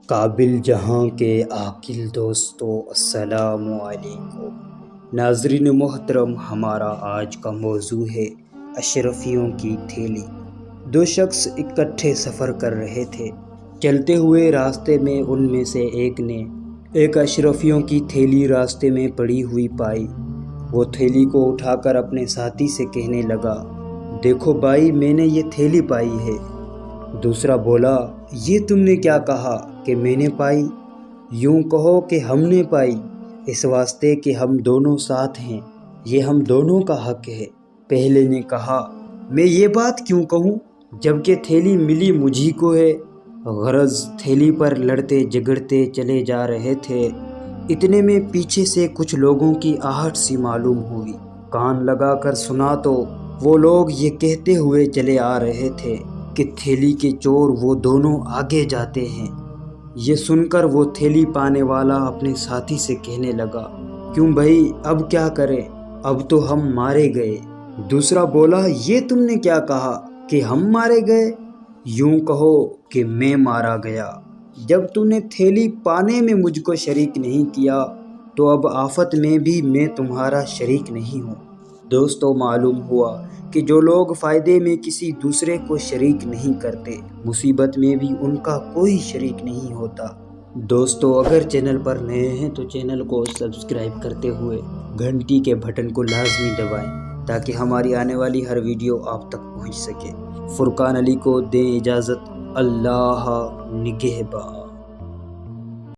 قابل جہاں کے عاقل دوستو، السلام علیکم۔ ناظرین محترم، ہمارا آج کا موضوع ہے اشرفیوں کی تھیلی۔ دو شخص اکٹھے سفر کر رہے تھے۔ چلتے ہوئے راستے میں ان میں سے ایک نے ایک اشرفیوں کی تھیلی راستے میں پڑی ہوئی پائی۔ وہ تھیلی کو اٹھا کر اپنے ساتھی سے کہنے لگا، دیکھو بھائی، میں نے یہ تھیلی پائی ہے۔ دوسرا بولا، یہ تم نے کیا کہا کہ میں نے پائی؟ یوں کہو کہ ہم نے پائی، اس واسطے کہ ہم دونوں ساتھ ہیں، یہ ہم دونوں کا حق ہے۔ پہلے نے کہا، میں یہ بات کیوں کہوں جبکہ تھیلی ملی مجھی کو ہے۔ غرض تھیلی پر لڑتے جھگڑتے چلے جا رہے تھے، اتنے میں پیچھے سے کچھ لوگوں کی آہٹ سی معلوم ہوئی۔ کان لگا کر سنا تو وہ لوگ یہ کہتے ہوئے چلے آ رہے تھے کہ تھیلی کے چور وہ دونوں آگے جاتے ہیں۔ یہ سن کر وہ تھیلی پانے والا اپنے ساتھی سے کہنے لگا، کیوں بھائی، اب کیا کریں، اب تو ہم مارے گئے۔ دوسرا بولا، یہ تم نے کیا کہا کہ ہم مارے گئے؟ یوں کہو کہ میں مارا گیا۔ جب تو نے تھیلی پانے میں مجھ کو شریک نہیں کیا تو اب آفت میں بھی میں تمہارا شریک نہیں ہوں۔ دوستو، معلوم ہوا کہ جو لوگ فائدے میں کسی دوسرے کو شریک نہیں کرتے، مصیبت میں بھی ان کا کوئی شریک نہیں ہوتا۔ دوستو، اگر چینل پر نئے ہیں تو چینل کو سبسکرائب کرتے ہوئے گھنٹی کے بٹن کو لازمی دبائیں تاکہ ہماری آنے والی ہر ویڈیو آپ تک پہنچ سکے۔ فرقان علی کو دیں اجازت، اللہ نگہبان۔